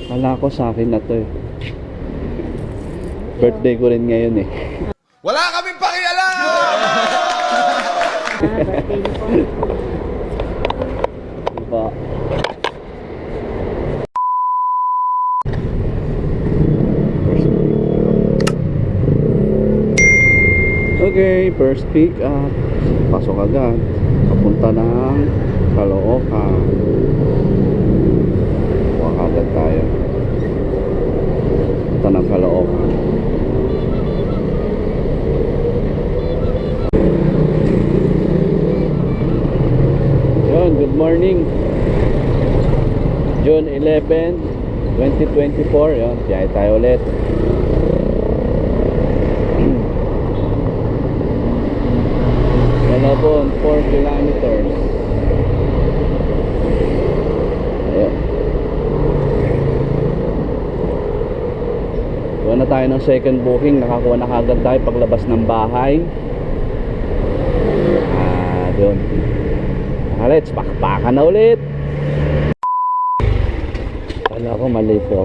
Wala ko sa akin na to eh. Birthday ko rin ngayon eh. Wala kaming pakialam! Birthday niyo po. Diba? Okay, first pick up. Pasok agad. Papunta ng Caloocan. Huwag agad tayo. Punta ng Caloocan. Yun, good morning. June 11, 2024. Yun, biyahe tayo ulit. Malabon, 4 kilometers. Ayun. Kuha na tayo ng second booking. Nakakuha na kagad tayo paglabas ng bahay. Doon. Let's pakpakan na ulit. Wala ko, mali po.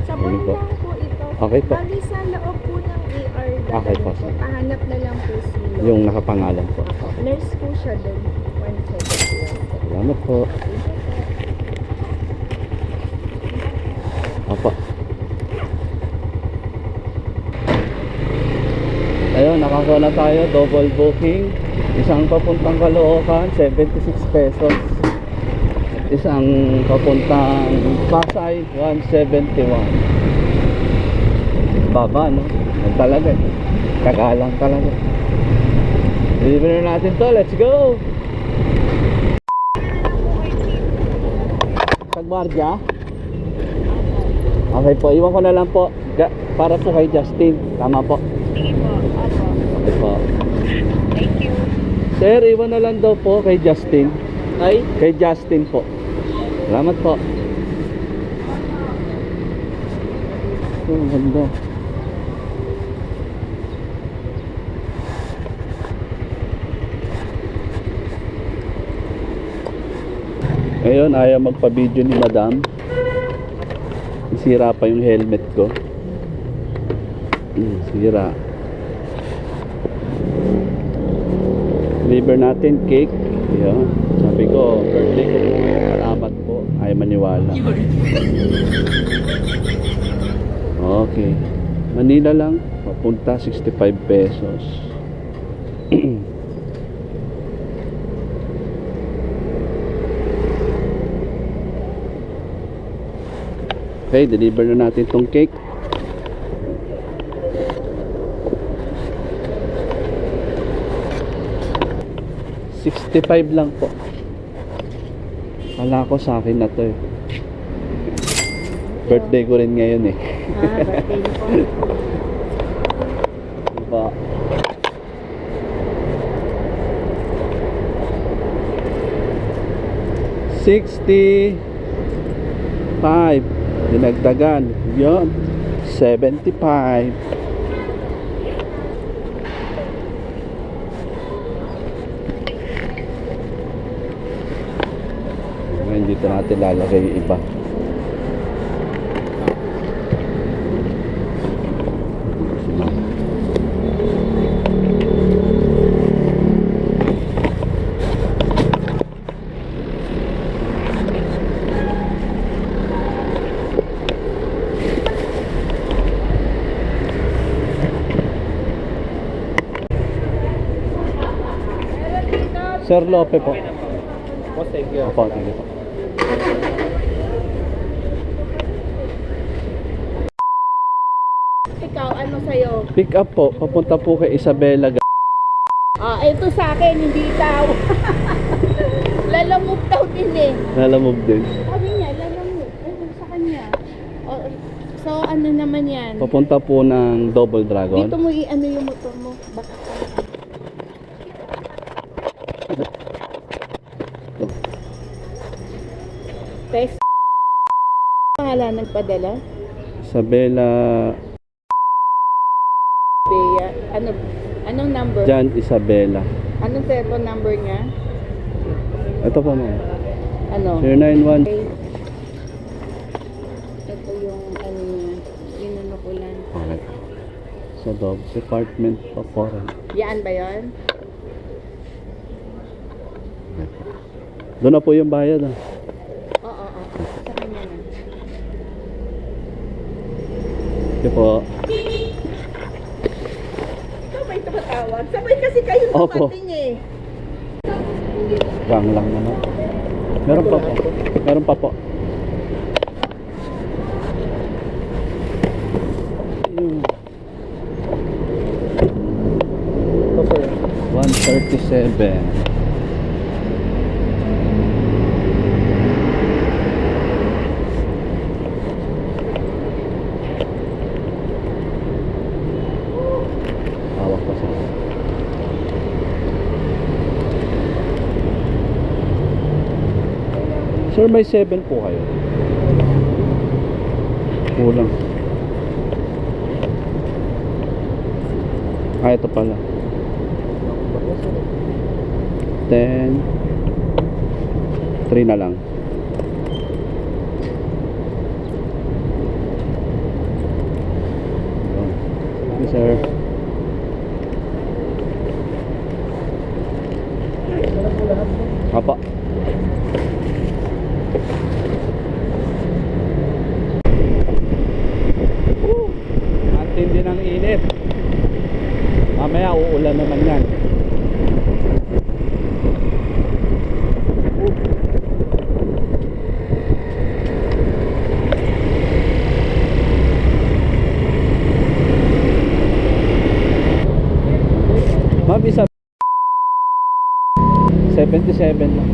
Sa Mali po. lang po ito. Okay po. Bali sa loob po ng AR. Okay po. Pahanap na lang po sila. Yung nakapangalan po. Nurse po siya doon. 1 second lang. Salamat po. Opo. Ayun, nakakuha na tayo. Double booking. Isang papuntang Caloocan, 76 pesos. Isang papuntang Pasay, 171. Baba, no? Yan talaga. Kagalang talaga. Deliver na natin to. Let's go! Tagmarja? Okay po. Iwan ko na lang po. Para po kay Justin. Tama po. Sige po. Opo. Okay po. Thank you. Sir, iwan na lang daw po kay Justin. Ay? Kay Justin po. Salamat po. Oh, ganda. Ngayon, ayaw magpa-video ni Madam. Sira pa yung helmet ko. Sira. Deliver natin cake. Yan. Sabi ko, birthday ko po. Salamat po. Ay maniwala. Okay. Manila lang. Papunta 65 pesos. Okay, deliver na natin tong cake. $65 lang po. Wala ko sa akin na to eh. Birthday ko rin ngayon eh. Birthday niyo po. Diba? $65. Dinagdagan. Yun. 75. Ngayon dito natin lalagay yung iba. Sir Lope po. Thank you. Opo, thank you po. Ikaw, ano sa'yo? Pick up po, papunta po kay Isabela. Ito sa akin, hindi ikaw. Lalamove daw din eh. Lalamove din. Sabi niya, lalamove. Ayun, sa kanya. So, ano naman yan? Papunta po ng Double Dragon. Dito mo i-ano yung motor mo. Baka Test. Pangalan nagpadala? Isabela Bea. Anong number? Jan Isabela. Anong telephone number niya? Ito po ma'am. Ano? 091. Okay. Sa loob, department of foreign. Yan ba yun? Doon na po yung bayad ah. Oo. Sa kanya na. Ito po. Sabay tumatawag. Sabay kasi kayo Opo. dumating eh. Gang lang naman. Meron pa po. Meron pa po. Yun. 137. Hawak pa siya. Sir, may 7 po kayo. Kulang. Ah, ito pala. 10. 3 na lang. Thank you, sir. Apa. Ang tindi ng init. Mamaya uulan naman yan. Ma'am, isa 77 lang.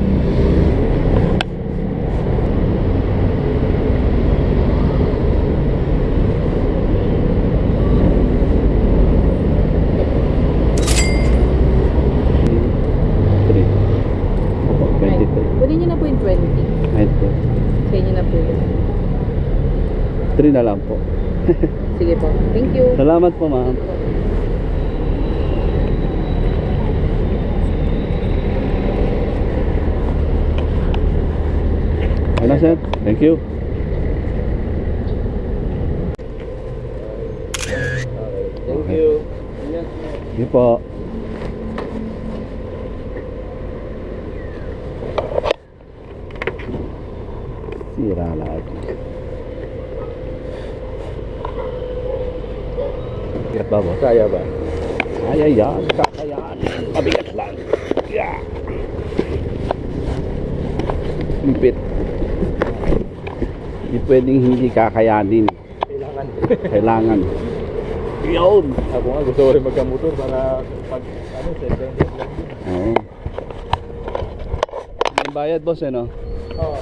Kunin niyo na po yung 20. Kahit po. Sa inyo na po yun. 3 na lang po. Sige po. Thank you. Salamat po, ma'am. Ano, sir? Thank you. Thank you. Thank you po. Sira lagi. Bigat ba, boss? Kaya ba? Kaya yan. Kakayan. Mabigat lang. Yeah. Lipit. Hindi pwedeng hindi kakayanin. Kailangan. Kailangan. Yun. Ako nga gusto ko rin magkamotor para pag second hand lang. Oo. May bayad, boss, eh, no? Oo.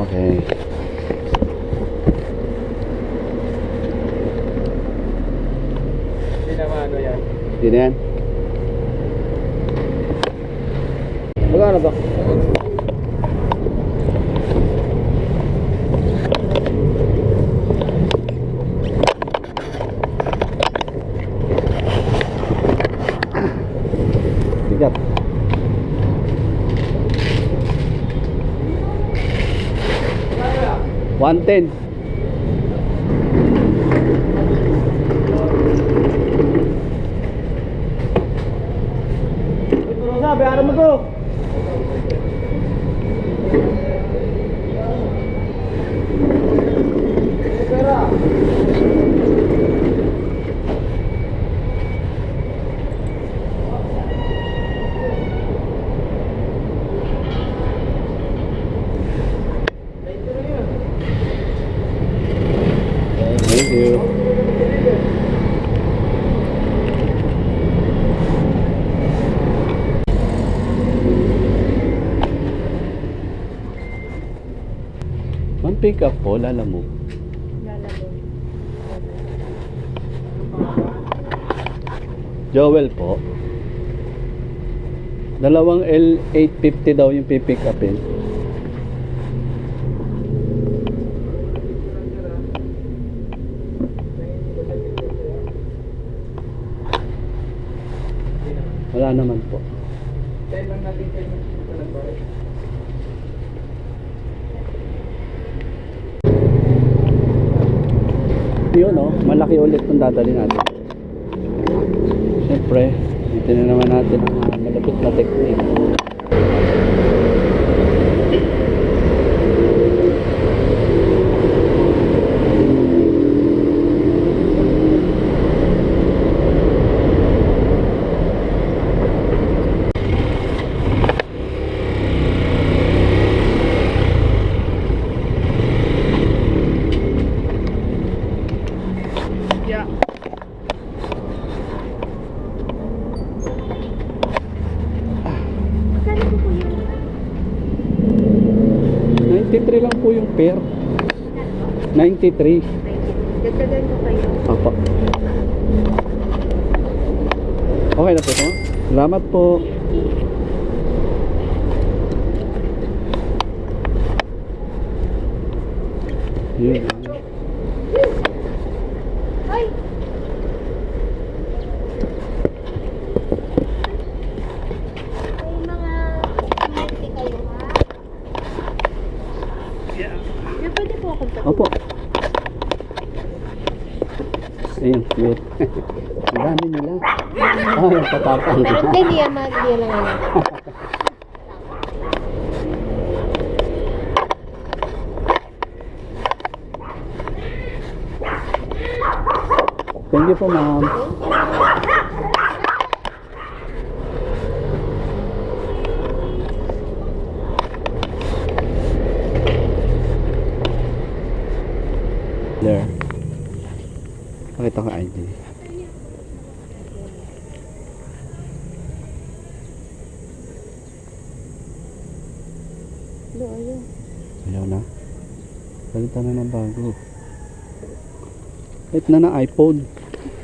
Okay. Hindi naman ano yan. Hindi na yan? Magkano ba? Bigat. $110. Sabi, araw mo to. Thank you. Ma'am, pick up po, Lalamove. Joel po. Dalawang L850 daw yung pipick upin. Wala naman po. Yun, oh, malaki ulit kung dadali natin. syempre, dito na naman natin ang malapit na technique. Magkano po po yun? 93 lang po yung pair. 93. Dagdagan ko kayo. Apa. Okay na po ito. Salamat po. Yun. Ay! May mga multi kayo, ha? Yeah, pwede po akong tapo. Opo. Ayun, cute. Ang dami nila. Patapang. Hindi yan, hindi lang ano. Thank you po, ma'am. There. Pakita ko ID. Ayun. Ayaw na. Palitan na ng bago. Kahit na iPhone.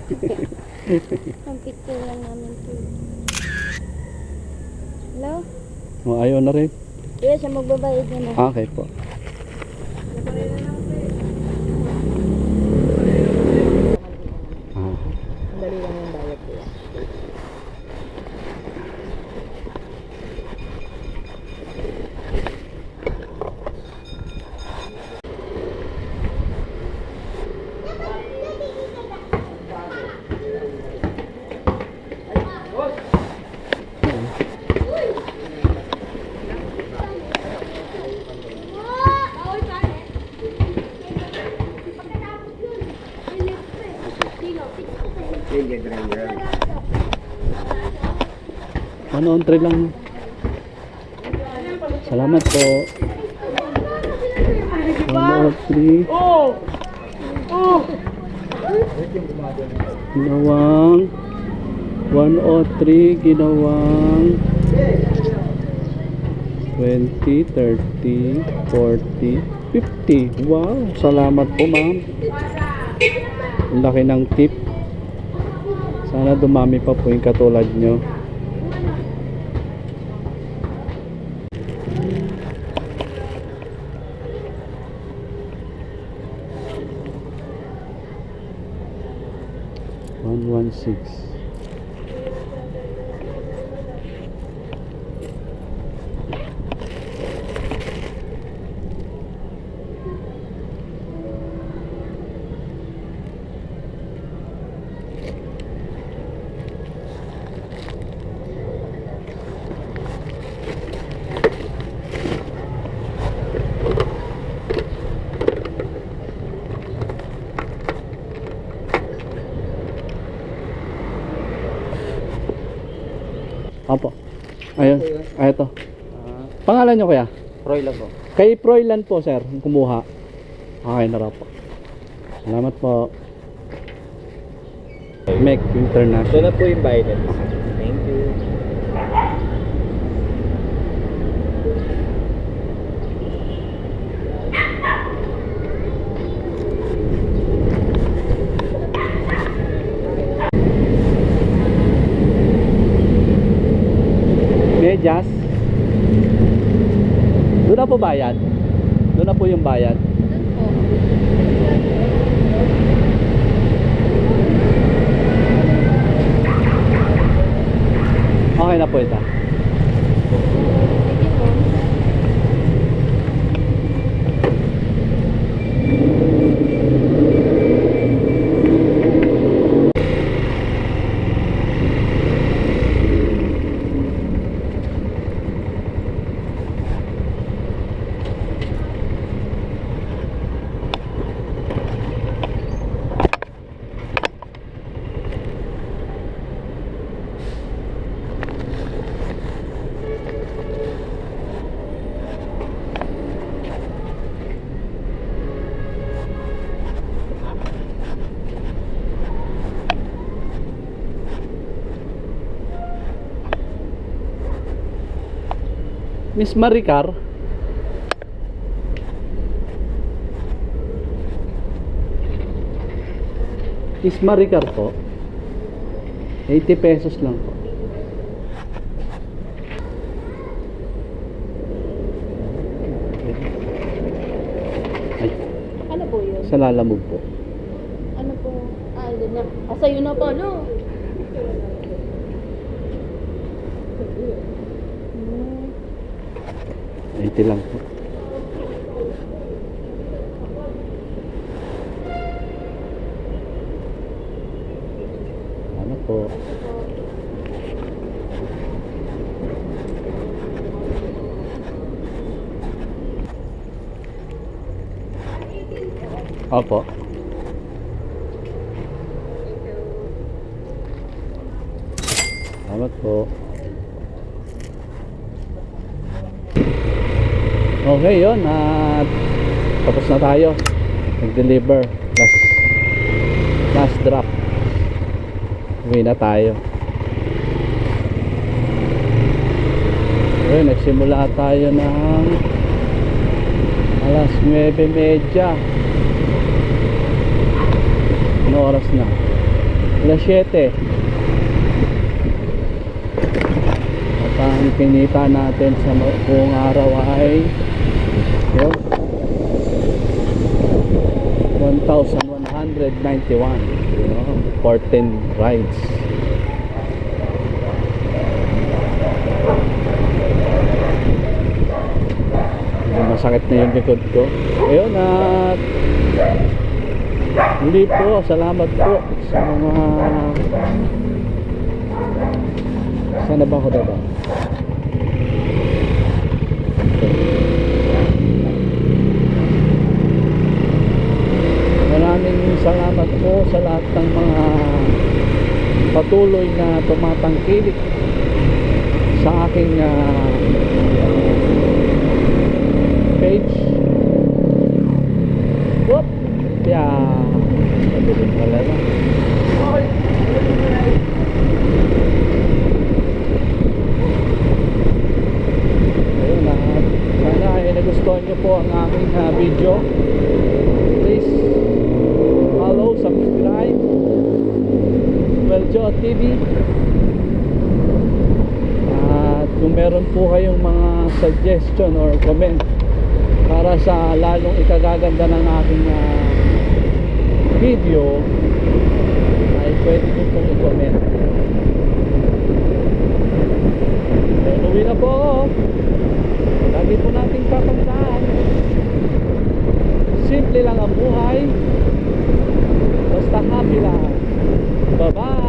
Ang picture lang namin po. Hello? O, ayaw na rin. Yes, siya magbabayad na. Okay po. Ah. Ang dali lang yung bayad ko. Ano, entry lang. Salamat po. 103. Ginawang 103, ginawang 20, 30, 40, 50. Wow, salamat po, ma'am. Ang laki ng tip. Sana dumami pa po yung katulad nyo. One six. Opo. Ayun. Ay, ito. Pangalan nyo kuya? Roy lang po. Kay Froilan po, sir. Kumuha. Okay na raw po. Salamat po. Mac International. Ito na po yung Biden. Thank you. Medyas. Doon na po bayad. Doon na po yung bayad. Okay na po ito. Miss Maricar. Miss Maricar po. 80 pesos lang po. Ay, Ano po yun? sa Lalamove po. Ano po? Ah, ganyan. Sa'yo na po, no? Hmm. 80 lang po. Ano po? Opo. Salamat po. Okay, yun. At tapos na tayo. Nag-deliver. Last drop. Uwi na tayo. Okay, nagsimula tayo ng alas 9:30. Ano oras na? Alas 7. At ang kinita natin sa buong araw ay yun, 1,191, you know, 14 rides. Masakit na yung likod ko. Ayun, at muli po, salamat po sa mga sana ba ako dada? Maraming salamat po sa lahat ng mga patuloy na tumatangkilik sa aking page. Whoop! Yeah. Mabilis talaga. Ayun na. Sana ay nagustuhan nyo po ang aking video. Please follow, subscribe Weljo TV. At kung meron po kayong mga suggestion or comment para sa lalong ikagaganda ng aking video, ay pwede nyo pong i-comment. Ayun, uwi na po ako. Lagi po nating tatandaan, simple lang ang buhay, basta happy lang. Bye bye.